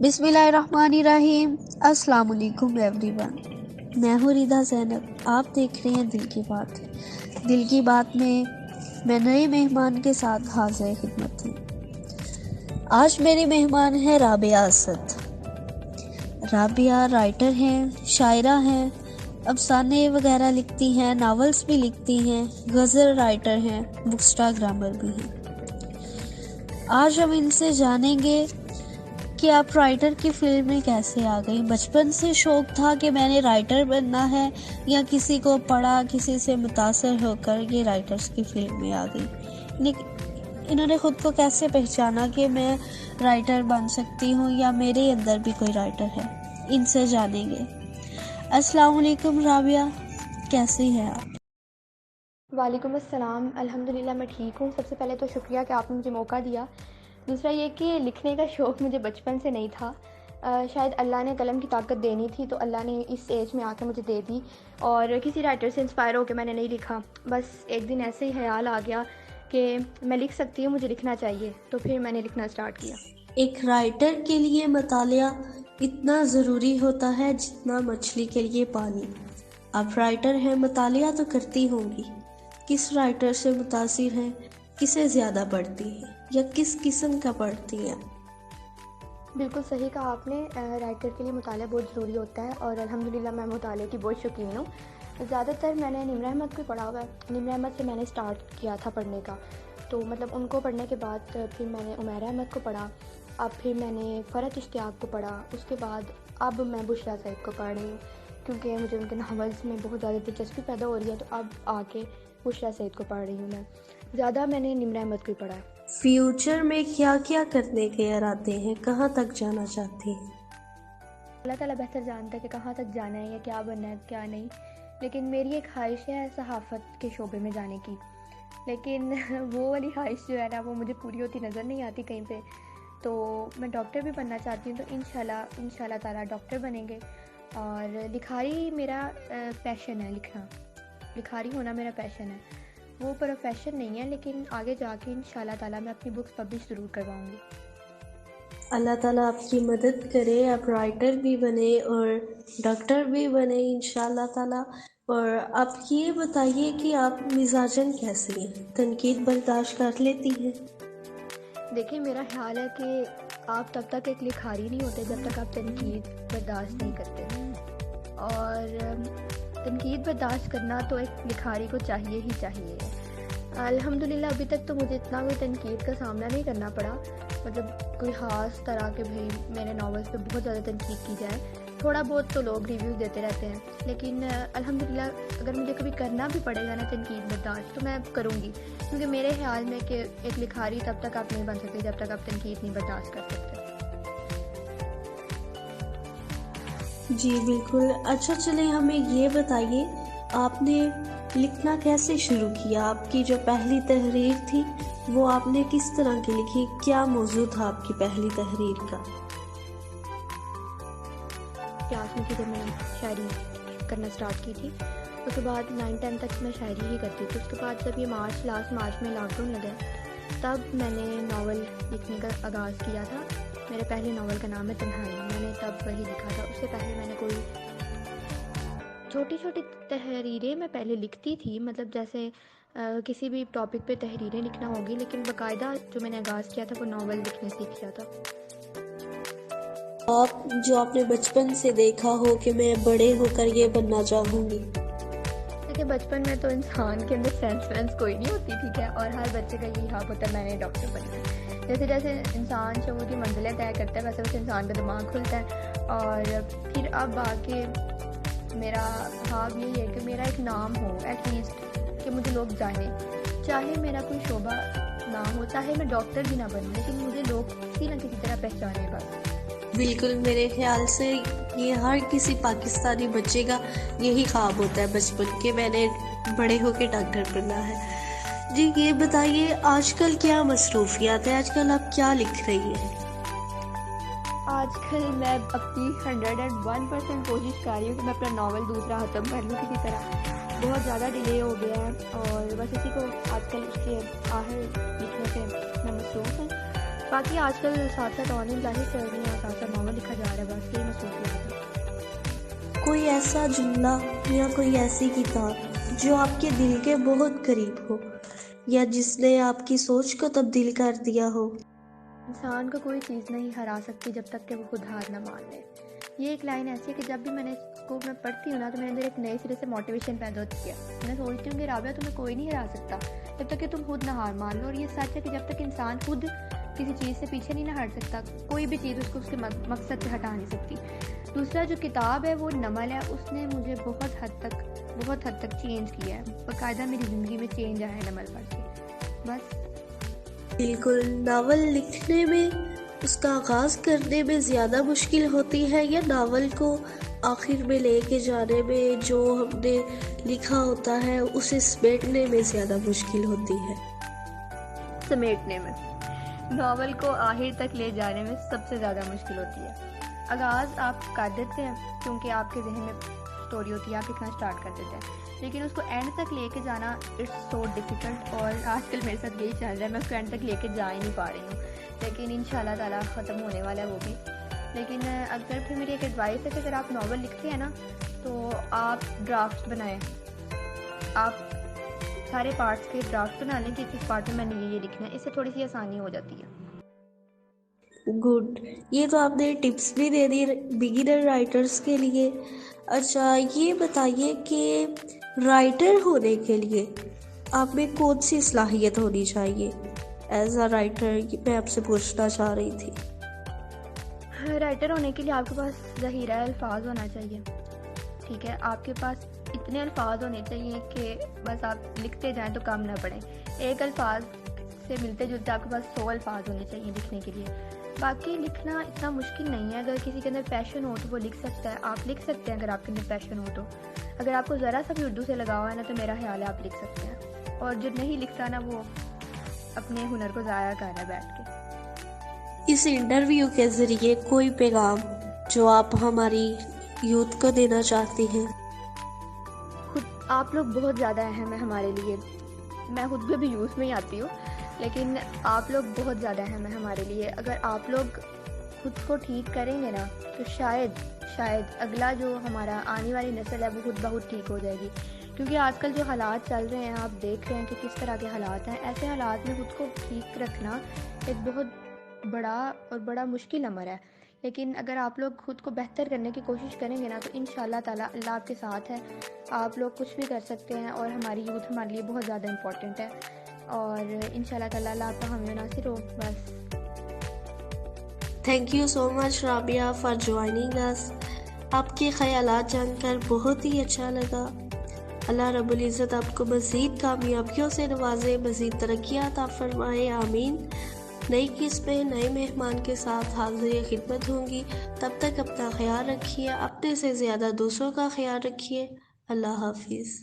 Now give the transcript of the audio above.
بسم اللہ الرحمن الرحیم۔ السلام علیکم ایوری ون، میں ہوں ریدا زینب، آپ دیکھ رہے ہیں دل کی بات۔ دل کی بات میں نئے مہمان کے ساتھ حاضر خدمت ہوں۔ آج میرے مہمان ہیں رابعہ اسد۔ رابعہ رائٹر ہیں، شاعرہ ہیں، افسانے وغیرہ لکھتی ہیں، ناولز بھی لکھتی ہیں، غزل رائٹر ہیں، بکسٹاگرامر بھی ہیں۔ آج ہم ان سے جانیں گے کہ آپ رائٹر کی فیلڈ میں کیسے آ گئی۔ بچپن سے شوق تھا کہ میں نے رائٹر بننا ہے، یا کسی کو پڑھا، کسی سے متاثر ہو کر یہ رائٹرز کی فیلڈ میں آ گئی۔ انہوں نے خود کو کیسے پہچانا کہ میں رائٹر بن سکتی ہوں، یا میرے اندر بھی کوئی رائٹر ہے، ان سے جانیں گے۔ السلام علیکم رابعہ، کیسی ہیں آپ؟ وعلیکم السلام، الحمدللہ میں ٹھیک ہوں۔ سب سے پہلے تو شکریہ کہ آپ نے مجھے موقع دیا۔ دوسرا یہ کہ لکھنے کا شوق مجھے بچپن سے نہیں تھا، شاید اللہ نے قلم کی طاقت دینی تھی تو اللہ نے اس ایج میں آ کے مجھے دے دی، اور کسی رائٹر سے انسپائر ہو کے میں نے نہیں لکھا۔ بس ایک دن ایسے ہی خیال آ گیا کہ میں لکھ سکتی ہوں، مجھے لکھنا چاہیے، تو پھر میں نے لکھنا سٹارٹ کیا۔ ایک رائٹر کے لیے مطالعہ اتنا ضروری ہوتا ہے جتنا مچھلی کے لیے پانی۔ آپ رائٹر ہیں، مطالعہ تو کرتی ہوں گی۔ کس رائٹر سے متاثر ہیں، کسے زیادہ پڑھتی ہیں، یا کس قسم کا پڑھتی ہیں؟ بالکل صحیح کہا آپ نے، رائٹر کے لیے مطالعہ بہت ضروری ہوتا ہے، اور الحمدللہ میں مطالعے کی بہت شوقین ہوں۔ زیادہ تر میں نے نمر احمد کو پڑھا ہوا ہے۔ نمر احمد سے میں نے سٹارٹ کیا تھا پڑھنے کا، تو مطلب ان کو پڑھنے کے بعد پھر میں نے عمیر احمد کو پڑھا، اب پھر میں نے فرحت اشتیاق کو پڑھا، اس کے بعد اب میں بشریٰ سعید کو پڑھ رہی ہوں، کیونکہ مجھے ان کے ناولز میں بہت زیادہ دلچسپی پیدا ہو رہی ہے، تو اب آ کے بشریٰ سعید کو پڑھ رہی ہوں میں۔ زیادہ میں نے نمر احمد کو ہی پڑھا ہے۔ فیوچر میں کیا کیا کرنے کے ارادے ہیں، کہاں تک جانا چاہتی ہیں؟ اللہ تعالیٰ بہتر جانتا ہے کہ کہاں تک جانا ہے یا کیا بننا ہے کیا نہیں، لیکن میری ایک خواہش ہے صحافت کے شعبے میں جانے کی، لیکن وہ والی خواہش جو ہے نا وہ مجھے پوری ہوتی نظر نہیں آتی کہیں پہ۔ تو میں ڈاکٹر بھی بننا چاہتی ہوں، تو انشاءاللہ تعالیٰ ڈاکٹر بنیں گے۔ اور لکھاری میرا پیشن ہے، لکھاری ہونا میرا پیشن ہے، وہ پروفیشن نہیں ہے، لیکن آگے جا کے انشاءاللہ تعالیٰ میں اپنی بکس پبلش ضرور کرواؤں گی۔ اللہ تعالیٰ آپ کی مدد کرے، آپ رائٹر بھی بنے اور ڈاکٹر بھی بنے انشاءاللہ تعالیٰ۔ اور آپ یہ بتائیے کہ آپ مزاجاً کیسی ہیں، تنقید برداشت کر لیتی ہیں؟ دیکھیں، میرا خیال ہے کہ آپ تب تک ایک لکھاری نہیں ہوتے جب تک آپ تنقید برداشت نہیں کرتے، اور تنقید برداشت کرنا تو ایک لکھاری کو چاہیے ہی چاہیے۔ الحمدللہ ابھی تک تو مجھے اتنا کوئی تنقید کا سامنا نہیں کرنا پڑا، مطلب کوئی خاص طرح کے بھائی میرے ناولز پہ بہت زیادہ تنقید کی جائے۔ تھوڑا بہت تو لوگ ریویوز دیتے رہتے ہیں، لیکن الحمدللہ اگر مجھے کبھی کرنا بھی پڑے گا نا تنقید برداشت تو میں کروں گی، کیونکہ میرے خیال میں کہ ایک لکھاری تب تک آپ نہیں بن سکتے جب تک آپ تنقید نہیں برداشت کر سکتے۔ جی بالکل۔ اچھا چلیں ہمیں یہ بتائیے، آپ نے لکھنا کیسے شروع کیا؟ آپ کی جو پہلی تحریر تھی وہ آپ نے کس طرح کی لکھی؟ کیا موضوع تھا آپ کی پہلی تحریر کا؟ کلاس میں تھی جب میں شاعری کرنا سٹارٹ کی تھی، اس کے بعد 9-10 تک میں شاعری ہی کرتی تھی۔ اس کے بعد جب یہ لاسٹ مارچ میں لاک ڈاؤن لگا تب میں نے ناول لکھنے کا آغاز کیا تھا۔ میرے پہلے ناول کا نام ہے تنہائی، میں نے تب وہی لکھا تھا۔ اس سے پہلے میں نے کوئی چھوٹی چھوٹی تحریریں میں پہلے لکھتی تھی، مطلب جیسے کسی بھی ٹاپک پہ تحریریں لکھنا ہوگی، لیکن باقاعدہ جو میں نے آغاز کیا تھا وہ ناول لکھنے سے کیا تھا۔ آپ نے بچپن سے دیکھا ہو کہ میں بڑے ہو کر یہ بننا چاہوں گی؟ دیکھیں، بچپن میں تو انسان کے اندر سینس کوئی نہیں ہوتی، ٹھیک ہے، اور ہر بچے کا یہی خواب ہوتا ہے میں نے ڈاکٹر بننا ہے۔ جیسے جیسے انسان شعور کی منزلیں طے کرتا ہے ویسے ویسے انسان کا دماغ کھلتا ہے، اور پھر اب آ کے میرا خواب یہی ہے کہ میرا ایک نام ہو ایٹ لیسٹ، کہ مجھے لوگ جانیں، چاہے میرا کوئی شعبہ نہ ہو، چاہے میں ڈاکٹر بھی نہ بنوں، لیکن مجھے لوگ کسی نہ کسی طرح پہچانے بس۔ بالکل، میرے خیال سے یہ ہر کسی پاکستانی بچے کا یہی خواب ہوتا ہے بچپن کہ میں نے بڑے ہو کے ڈاکٹر بننا ہے۔ جی یہ بتائیے، آج کل کیا مصروفیات ہے؟ آج کل آپ کیا لکھ رہی ہیں؟ آج کل میں اپنی 101% کوشش کر رہی ہوں کہ میں اپنا ناول دوسرا ختم کر لوں کسی طرح۔ بہت زیادہ ڈیلے ہو گیا ہے، اور بس اسی کو آج کل اس کے آخر لکھنے سے میں مصروف ہوں. باقی آج کل ساتھ ساتھ آن لائن کلاسز چل رہی ہیں اور ساتھ ساتھ ناول لکھا جا رہا ہے. بس یہی مصروفیات ہے. کوئی ایسا جملہ یا کوئی ایسی کتاب جو آپ کے دل کے بہت قریب ہو یا جس نے آپ کی سوچ کو تبدیل کر دیا ہو؟ انسان کو کوئی چیز نہیں ہرا سکتی جب تک کہ وہ خود ہار نہ مان لے. یہ ایک لائن ایسی ہے کہ جب بھی میں پڑھتی ہوں نا تو میرے اندر ایک نئے سرے سے موٹیویشن پیدا ہوتی ہے. میں سوچتی ہوں کہ رابعہ تمہیں کوئی نہیں ہرا سکتا جب تک کہ تم خود نہ ہار مان لو. اور یہ سچ ہے کہ جب تک انسان خود کسی چیز سے پیچھے نہیں نہ ہٹ سکتا, کوئی بھی چیز اس کو اس کے مقصد سے ہٹا نہیں سکتی. دوسرا جو کتاب ہے وہ نمل ہے. اس نے مجھے بہت حد تک چینج کیا ہے. باقاعدہ میری زندگی میں چینج آیا ہے نمل پڑھ کے. بس بالکل. ناول لکھنے میں, اس کا آغاز کرنے میں زیادہ مشکل ہوتی ہے یا ناول کو آخر میں لے کے جانے میں جو ہم نے لکھا ہوتا ہے اسے سمیٹنے میں زیادہ مشکل ہوتی ہے؟ سمیٹنے میں. ناول کو آخر تک لے جانے میں سب سے زیادہ مشکل ہوتی ہے. آغاز آپ کر دیتے ہیں کیونکہ آپ کے ذہن میں اسٹوری ہوتی ہے, آپ لکھنا اسٹارٹ کر دیتے ہیں, لیکن اس کو اینڈ تک لے کے جانا اٹس سو ڈیفیکلٹ. اور آج کل میرے ساتھ یہی چل رہا ہے, میں اس کو اینڈ تک لے کے جا ہی نہیں پا رہی ہوں. لیکن انشاءاللہ تعالیٰ ختم ہونے والا ہے وہ بھی. لیکن اگر پھر میری ایک ایڈوائس ہے کہ اگر آپ ناول لکھتے ہیں نا تو آپ ڈرافٹ بنائیں. آپ سارے پارٹس کے ڈرافٹ بنا لیں کہ کس پارٹ میں نے یہ لکھنا ہے. اس سے تھوڑی سی آسانی ہو جاتی ہے. گڈ. یہ تو آپ نے ٹپس بھی دے دی بگنر رائٹرز کے لیے. اچھا یہ بتائیے کہ رائٹر ہونے کے لیے آپ میں کون سی صلاحیت ہونی چاہیے؟ ایز اے رائٹر میں آپ سے پوچھنا چاہ رہی تھی. رائٹر ہونے کے لیے آپ کے پاس ذخیرہ الفاظ ہونا چاہیے. ٹھیک ہے, آپ کے پاس اتنے الفاظ ہونے چاہیے کہ بس آپ لکھتے جائیں تو کم نہ پڑیں. ایک الفاظ سے ملتے جلتے آپ کے پاس 100 الفاظ ہونے چاہیے لکھنے کے لیے. باقی لکھنا اتنا مشکل نہیں ہے. اگر کسی کے اندر پیشن ہو تو وہ لکھ سکتا ہے. آپ لکھ سکتے ہیں اگر آپ کے اندر پیشن ہو تو. اگر آپ کو ذرا سا بھی اردو سے لگاؤ ہے نا تو میرا خیال ہے آپ لکھ سکتے ہیں. اور جو نہیں لکھتا نا وہ اپنے ہنر کو ضائع کر رہا ہے بیٹھ کے. اس انٹرویو کے ذریعے کوئی پیغام جو آپ ہماری یوتھ کو دینا چاہتی ہیں؟ خود آپ لوگ بہت زیادہ اہم ہیں ہمارے لیے. میں خود بھی ابھی یوتھ میں ہی آتی ہوں, لیکن آپ لوگ بہت زیادہ اہم ہیں ہمارے لیے. اگر آپ لوگ خود کو ٹھیک کریں گے نا تو شاید اگلا جو ہمارا آنے والی نسل ہے وہ خود بہت ٹھیک ہو جائے گی. کیونکہ آج کل جو حالات چل رہے ہیں آپ دیکھ رہے ہیں کہ کس طرح کے حالات ہیں. ایسے حالات میں خود کو ٹھیک رکھنا ایک بہت بڑا مشکل امر ہے. لیکن اگر آپ لوگ خود کو بہتر کرنے کی کوشش کریں گے نا تو انشاءاللہ تعالیٰ اللہ آپ کے ساتھ ہے. آپ لوگ کچھ بھی کر سکتے ہیں اور ہماری یوتھ ہمارے لیے بہت زیادہ امپورٹنٹ ہے. اور انشاءاللہ تعالیٰ اللہ آپ کا حامی و ناصر ہو. بس thank you so much Rabia for joining us. آپ کے خیالات جان کر بہت ہی اچھا لگا. اللہ رب العزت آپ کو مزید کامیابیوں سے نوازے, مزید ترقیات عطا فرمائے, آمین. نئی قسط میں نئے مہمان کے ساتھ حاضر خدمت ہوں گی. تب تک اپنا خیال رکھیے, اپنے سے زیادہ دوسروں کا خیال رکھیے. اللہ حافظ.